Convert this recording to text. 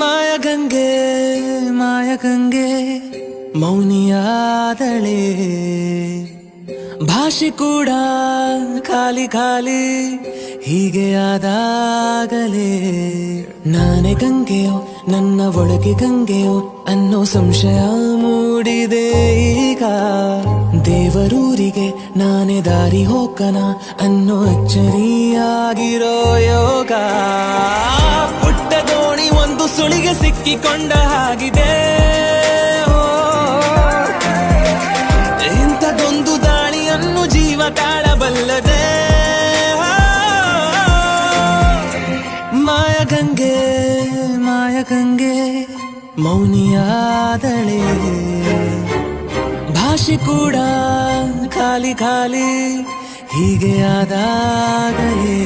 ಮಾಯಗಂಗೆ ಮಾಯಗಂಗೆ ಮೌನಿಯಾದಳೆ ಭಾಷೆ ಕೂಡ ಖಾಲಿ ಖಾಲಿ ಹೀಗೆ ಆದಾಗಲೇ ನಾನೇ ಗಂಗೆಯೋ ನನ್ನ ಒಳಗೆ ಗಂಗೆಯೋ ಅನ್ನೋ ಸಂಶಯ ಮೂಡಿದೆ ಈಗ ದೇವರೂರಿಗೆ ನಾನೇ ದಾರಿ ಹೋಗನ ಅನ್ನೋ ಅಚ್ಚರಿಯಾಗಿರೋ ಯೋಗ ಪುಟ್ಟ ದೋಣಿ ಒಂದು ಸುಳಿಗೆ ಸಿಕ್ಕಿಕೊಂಡ ಹಾಗಿದೆ ಇಂಥದೊಂದು ದಾಳಿಯನ್ನು ಜೀವ ತಾಳಬಲ್ಲದೆ ಮಾಯಗಂಗೆ ಮಾಯಗಂಗೆ ಮೌನಿಯಾದಳೆ ಭಾಷೆ ಕೂಡ ಖಾಲಿ ಖಾಲಿ ಹೀಗೆ ಆದಾಗಲೇ